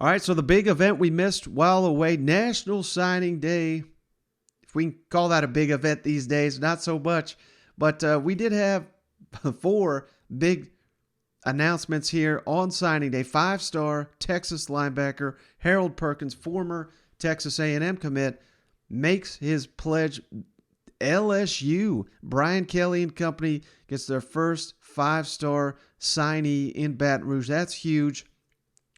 All right, so the big event we missed while away, National Signing Day. If we can call that a big event these days, not so much. But we did have 4 big announcements here on signing day. 5-star Texas linebacker Harold Perkins, former Texas A&M commit, makes his pledge. LSU, Brian Kelly and company gets their first 5-star signee in Baton Rouge. That's huge.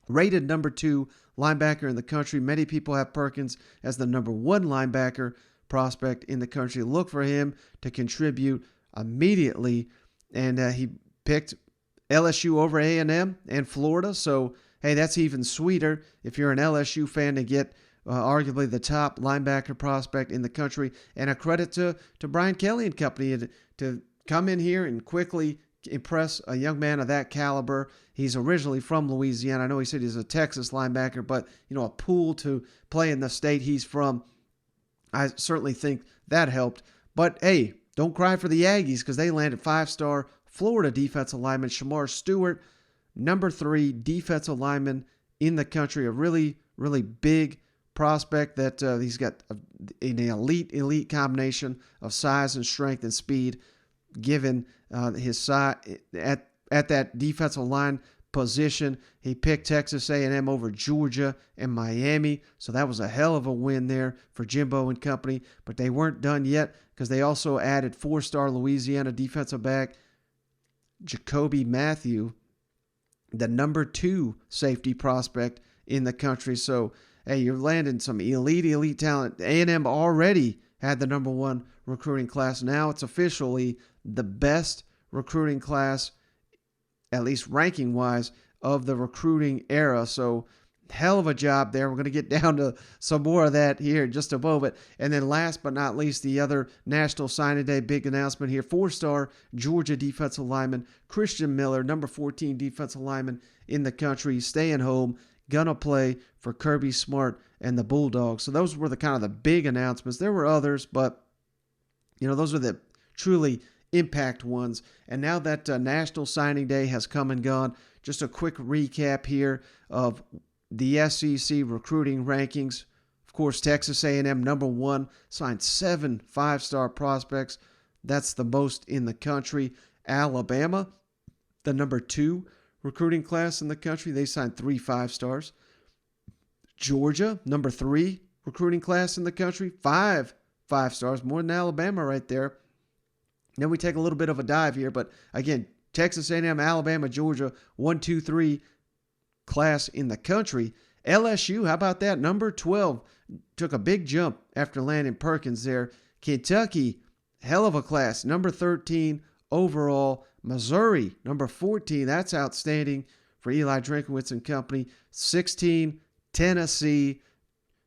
Rated number 2 linebacker in the country. Many people have Perkins as the number 1 linebacker prospect in the country. Look for him to contribute immediately. And he picked LSU over A&M and Florida. So, hey, that's even sweeter if you're an LSU fan to get arguably the top linebacker prospect in the country. And a credit to Brian Kelly and company to come in here and quickly impress a young man of that caliber. He's originally from Louisiana. I know he said he's a Texas linebacker, but, a pool to play in the state he's from. I certainly think that helped. But, hey, don't cry for the Aggies because they landed 5-star Florida defensive lineman Shamar Stewart, number 3 defensive lineman in the country. A really, really big prospect that he's got an elite combination of size and strength and speed, given his size at that defensive line position. He picked Texas A&M over Georgia and Miami, so that was a hell of a win there for Jimbo and company. But they weren't done yet because they also added 4-star Louisiana defensive back Jacoby Matthew, the number 2 safety prospect in the country. So, hey, you're landing some elite talent. A&M already had the number 1 recruiting class. Now it's officially the best recruiting class, at least ranking-wise, of the recruiting era. So, hell of a job there. We're going to get down to some more of that here in just a moment. And then last but not least, the other National Signing Day big announcement here. 4-star Georgia defensive lineman Christian Miller, number 14 defensive lineman in the country, staying home, gonna play for Kirby Smart and the Bulldogs. So those were the kind of the big announcements. There were others, but those are the truly impact ones. And now that National Signing Day has come and gone, just a quick recap here of the SEC recruiting rankings. Of course, Texas A&M number 1, signed 7 5-star prospects. That's the most in the country. Alabama, the number 2 recruiting class in the country. They signed 3 5-stars. Georgia, number 3 recruiting class in the country. 5 5-stars, more than Alabama right there. Then we take a little bit of a dive here, but again, Texas A&M, Alabama, Georgia, 1, 2, 3 class in the country. LSU, how about that? Number 12, took a big jump after landing Perkins there. Kentucky, hell of a class, number 13 overall. Missouri, number 14, that's outstanding for Eli Drinkwitz and company. 16, Tennessee,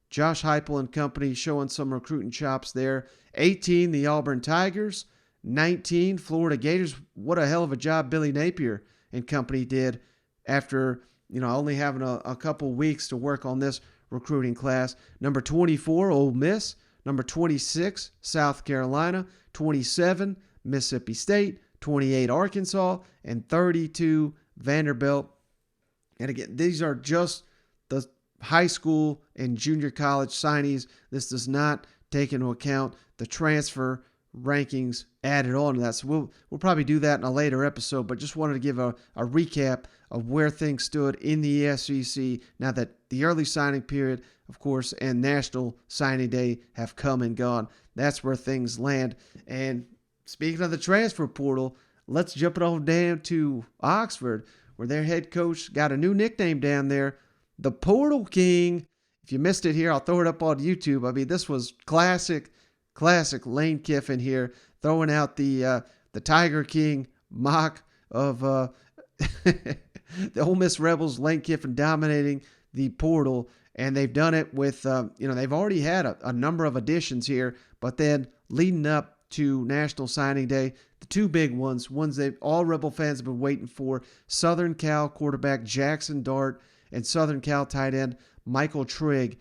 Josh Heupel and company showing some recruiting chops there. 18, the Auburn Tigers. 19, Florida Gators. What a hell of a job Billy Napier and company did after only having a couple weeks to work on this recruiting class. Number 24, Ole Miss. Number 26, South Carolina. 27, Mississippi State. 28, Arkansas. And 32, Vanderbilt. And again, these are just the high school and junior college signees. This does not take into account the transfer rankings added on to that. So we'll probably do that in a later episode, but just wanted to give a recap of where things stood in the SEC now that the early signing period, of course, and National Signing Day have come and gone. That's where things land. And speaking of the transfer portal, let's jump it on down to Oxford, where their head coach got a new nickname down there, the Portal King. If you missed it here, I'll throw it up on YouTube. I mean, this was classic Lane Kiffin here, throwing out the Tiger King mock of the Ole Miss Rebels. Lane Kiffin dominating the portal, and they've done it with, they've already had a number of additions here, but then leading up to National Signing Day, the 2 big ones that all Rebel fans have been waiting for, Southern Cal quarterback Jaxson Dart and Southern Cal tight end Michael Trigg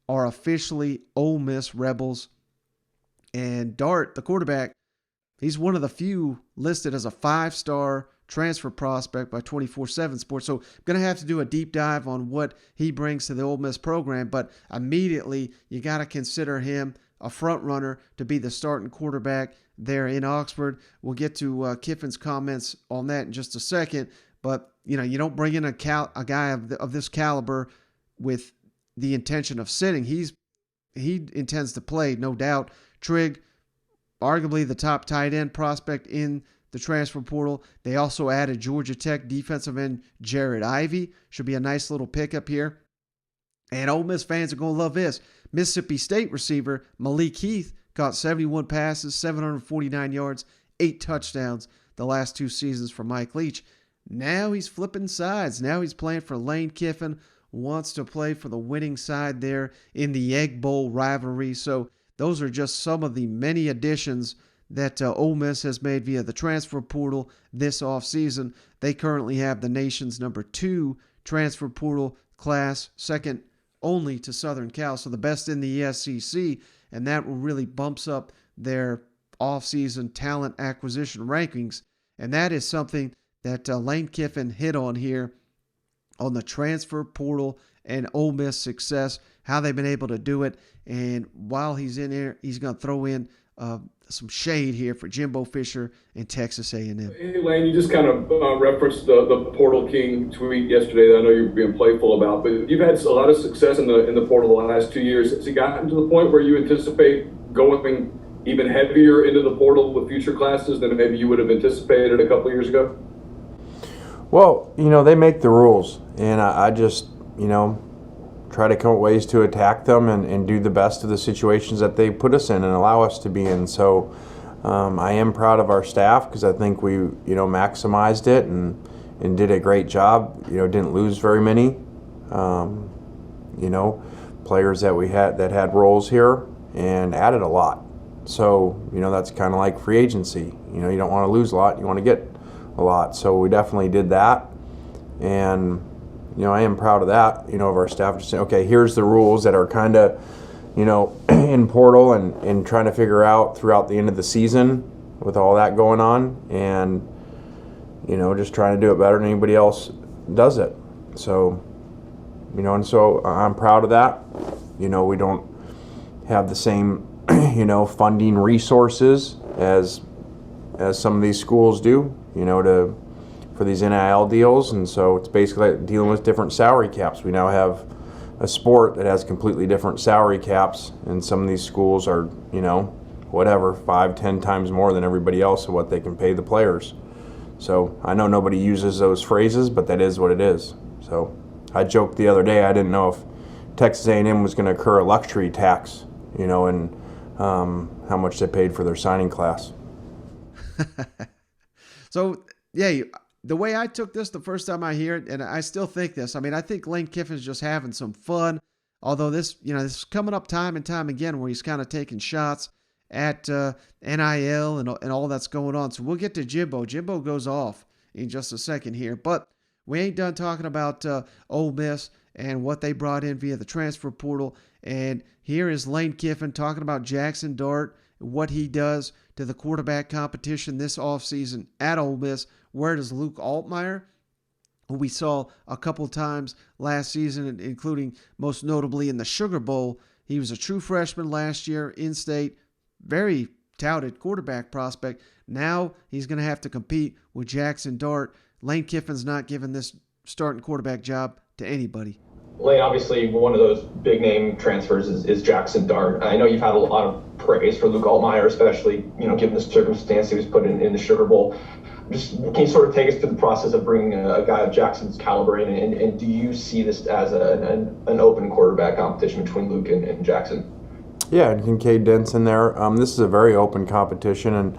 are officially Ole Miss Rebels. And Dart, the quarterback, he's one of the few listed as a 5-star transfer prospect by 24/7 Sports. So I'm going to have to do a deep dive on what he brings to the Ole Miss program. But immediately, you got to consider him a front runner to be the starting quarterback there in Oxford. We'll get to Kiffin's comments on that in just a second. But, you don't bring in a guy of this caliber with the intention of sitting. He intends to play, no doubt. Trigg, arguably the top tight end prospect in the transfer portal. They also added Georgia Tech defensive end Jared Ivey. Should be a nice little pickup here. And Ole Miss fans are going to love this. Mississippi State receiver Malik Heath caught 71 passes, 749 yards, 8 touchdowns the last 2 seasons for Mike Leach. Now he's flipping sides. Now he's playing for Lane Kiffin, wants to play for the winning side there in the Egg Bowl rivalry. So those are just some of the many additions that Ole Miss has made via the transfer portal this offseason. They currently have the nation's number 2 transfer portal class, second only to Southern Cal, so the best in the SEC, and that will really bumps up their offseason talent acquisition rankings. And that is something that Lane Kiffin hit on here on the transfer portal and Ole Miss success, how they've been able to do it. And while he's in there, he's going to throw in some shade here for Jimbo Fisher and Texas A&M. Hey, Lane, you just kind of referenced the Portal King tweet yesterday that I know you're being playful about, but you've had a lot of success in the portal the last 2 years. Has it gotten to the point where you anticipate going even heavier into the portal with future classes than maybe you would have anticipated a couple of years ago? Well, they make the rules, and I just, try to come up with ways to attack them and do the best of the situations that they put us in and allow us to be in. So I am proud of our staff because I think we, maximized it and did a great job. Didn't lose very many, players that we had that had roles here and added a lot. So, that's kind of like free agency. You don't want to lose a lot, you want to get a lot. So we definitely did that. And, I am proud of that, of our staff just saying, okay, here's the rules that are kind of, in portal and trying to figure out throughout the end of the season with all that going on and, just trying to do it better than anybody else does it. So, and so I'm proud of that. We don't have the same, funding resources as some of these schools do, for these NIL deals, and so it's basically like dealing with different salary caps. We now have a sport that has completely different salary caps, and some of these schools are, 5-10 times more than everybody else of what they can pay the players. So I know nobody uses those phrases, but that is what it is. So I joked the other day, I didn't know if Texas A&M was going to incur a luxury tax, and how much they paid for their signing class. So, yeah, the way I took this the first time I hear it, and I still think this, I think Lane Kiffin's just having some fun, although this is coming up time and time again where he's kind of taking shots at NIL and all that's going on. So we'll get to Jimbo. Jimbo goes off in just a second here, but we ain't done talking about Ole Miss and what they brought in via the transfer portal. And here is Lane Kiffin talking about Jaxson Dart, what he does to the quarterback competition this offseason at Ole Miss. Where does Luke Altmyer, who we saw a couple times last season, including most notably in the Sugar Bowl, he was a true freshman last year, in-state, very touted quarterback prospect. Now he's going to have to compete with Jaxson Dart. Lane Kiffin's not giving this starting quarterback job to anybody. Lane, obviously one of those big name transfers is Jaxson Dart. I know you've had a lot of praise for Luke Altmyer, especially, given the circumstance he was put in the Sugar Bowl. Just can you sort of take us through the process of bringing a guy of Jackson's caliber in, and do you see this as an open quarterback competition between Luke and Jaxson? Yeah, and Kincaid Dent's in there. This is a very open competition, and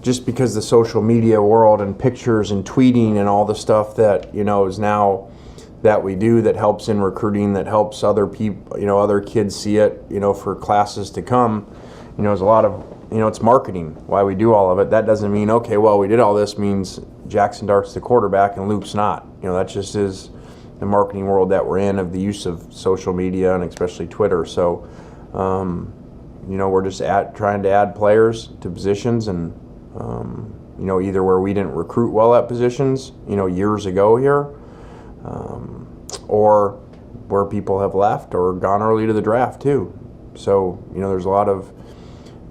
just because the social media world and pictures and tweeting and all the stuff that is now that we do that helps in recruiting, that helps other people, other kids see it, for classes to come. There's a lot of it's marketing why we do all of it. That doesn't mean, okay, well, we did all this means Jaxson Dart's the quarterback and Luke's not. That just is the marketing world that we're in, of the use of social media and especially Twitter. So, we're just trying to add players to positions and, either where we didn't recruit well at positions, years ago here, or where people have left or gone early to the draft too. So, there's a lot of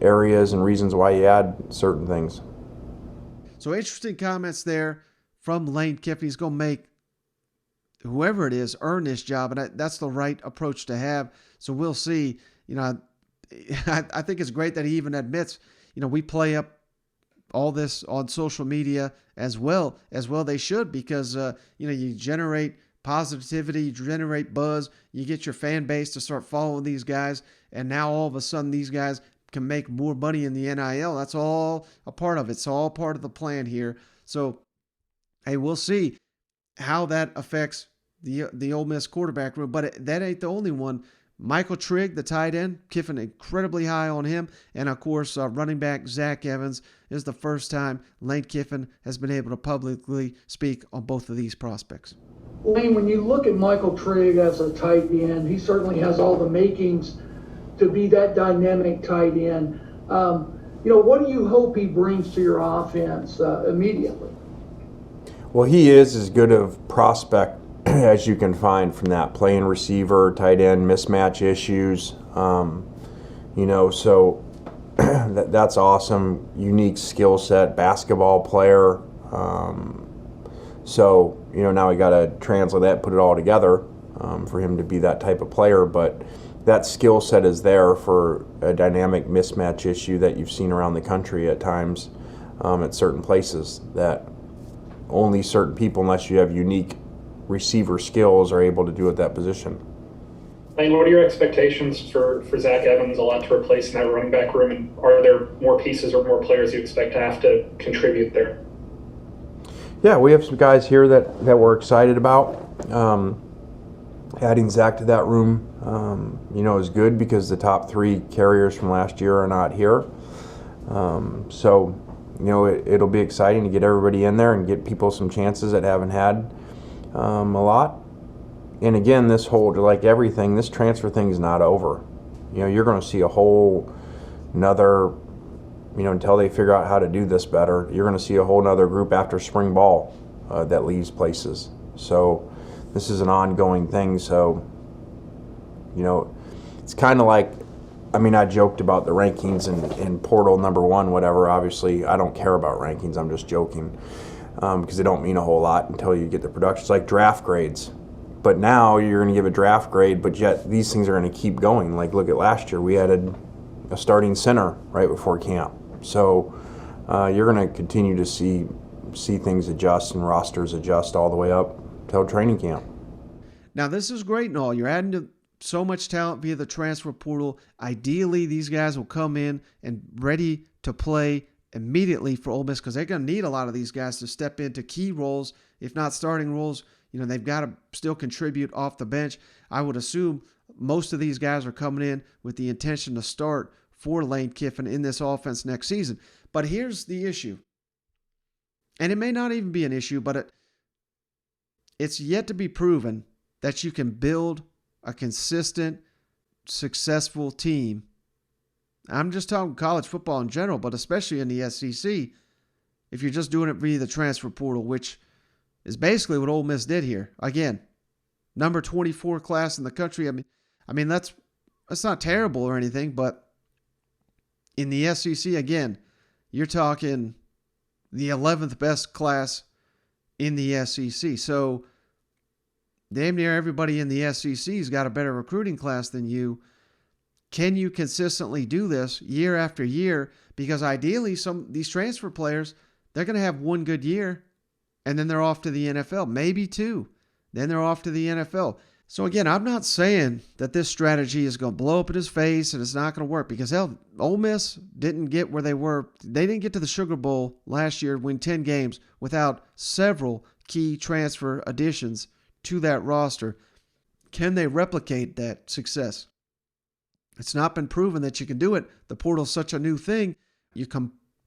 areas and reasons why you add certain things. So interesting comments there from Lane Kiffin. He's going to make whoever it is earn this job, and that's the right approach to have. So we'll see. I think it's great that he even admits, we play up all this on social media as well they should, because you generate positivity, you generate buzz, you get your fan base to start following these guys, and now all of a sudden these guys can make more money in the NIL. That's all a part of it. It's all part of the plan here. So, hey, we'll see how that affects the Ole Miss quarterback room, but that ain't the only one. Michael Trigg, the tight end, Kiffin incredibly high on him. And, of course, running back Zach Evans is the first time Lane Kiffin has been able to publicly speak on both of these prospects. Lane, when you look at Michael Trigg as a tight end, he certainly has all the makings to be that dynamic tight end. What do you hope he brings to your offense immediately? Well, he is as good of prospect as you can find from that, playing receiver, tight end, mismatch issues. So that's awesome. Unique skill set, basketball player. Now we got to translate that, put it all together for him to be that type of player. But that skill set is there for a dynamic mismatch issue that you've seen around the country at times at certain places, that only certain people, unless you have unique receiver skills, are able to do at that position. Lane, what are your expectations for Zach Evans, a lot to replace in that running back room, and are there more pieces or more players you expect to have to contribute there? Yeah, we have some guys here that we're excited about. Adding Zach to that room, is good because the top three carriers from last year are not here. It'll be exciting to get everybody in there and get people some chances that haven't had a lot. And again, this whole, like everything, this transfer thing is not over. You're going to see a whole nother, until they figure out how to do this better, you're going to see a whole nother group after spring ball that leaves places. So this is an ongoing thing. So, it's kind of like, I joked about the rankings in portal number one, whatever. Obviously, I don't care about rankings. I'm just joking because they don't mean a whole lot until you get the production. It's like draft grades. But now you're going to give a draft grade, but yet these things are going to keep going. Like, look at last year. We added a starting center right before camp. So you're going to continue to see things adjust and rosters adjust all the way up till training camp. Now, this is great and all. You're adding to so much talent via the transfer portal. Ideally, these guys will come in and ready to play immediately for Ole Miss, because they're going to need a lot of these guys to step into key roles, if not starting roles. They've got to still contribute off the bench. I would assume most of these guys are coming in with the intention to start for Lane Kiffin in this offense next season. But here's the issue. And it may not even be an issue, but it's yet to be proven that you can build a consistent, successful team. I'm just talking college football in general, but especially in the SEC, if you're just doing it via the transfer portal, which is basically what Ole Miss did here. Again, number 24 class in the country. I mean that's not terrible or anything, but in the SEC, again, you're talking the 11th best class in the SEC. So damn near everybody in the SEC's got a better recruiting class than you. Can you consistently do this year after year? Because ideally, these transfer players, they're going to have one good year, and then they're off to the NFL, maybe two. Then they're off to the NFL. So again, I'm not saying that this strategy is going to blow up in his face and it's not going to work, because Ole Miss didn't get where they were. They didn't get to the Sugar Bowl last year, win 10 games without several key transfer additions to that roster. Can they replicate that success? It's not been proven that you can do it. The portal's such a new thing. You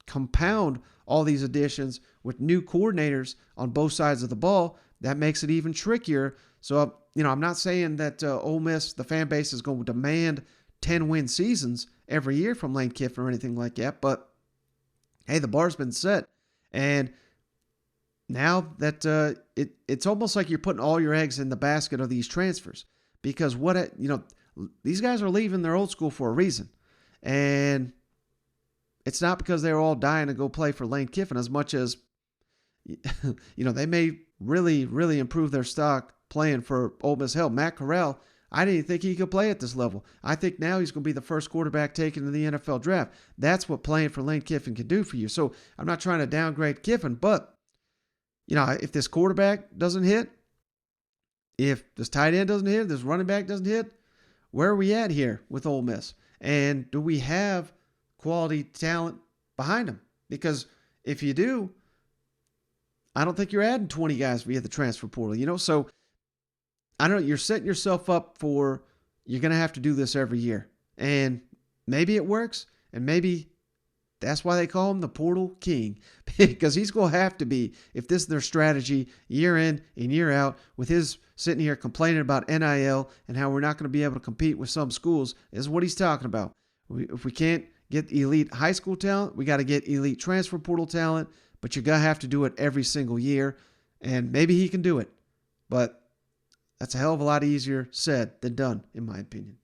compound all these additions with new coordinators on both sides of the ball. That makes it even trickier. So, I'm not saying that Ole Miss, the fan base, is going to demand 10-win seasons every year from Lane Kiffin or anything like that. But, hey, the bar's been set. And now that it's almost like you're putting all your eggs in the basket of these transfers, because these guys are leaving their old school for a reason, and it's not because they're all dying to go play for Lane Kiffin as much as they may really, really improve their stock playing for Ole Miss. Hell, Matt Corral, I didn't think he could play at this level. I think now he's going to be the first quarterback taken in the NFL draft. That's what playing for Lane Kiffin can do for you. So I'm not trying to downgrade Kiffin, but if this quarterback doesn't hit, if this tight end doesn't hit, this running back doesn't hit, where are we at here with Ole Miss? And do we have quality talent behind them? Because if you do, I don't think you're adding 20 guys via the transfer portal, So I don't know. You're setting yourself up for, you're going to have to do this every year. And maybe it works, and maybe that's why they call him the Portal King, because he's going to have to be, if this is their strategy year in and year out, with his sitting here complaining about NIL and how we're not going to be able to compete with some schools, is what he's talking about. If we can't get elite high school talent, we got to get elite transfer portal talent, but you're going to have to do it every single year, and maybe he can do it. But that's a hell of a lot easier said than done, in my opinion.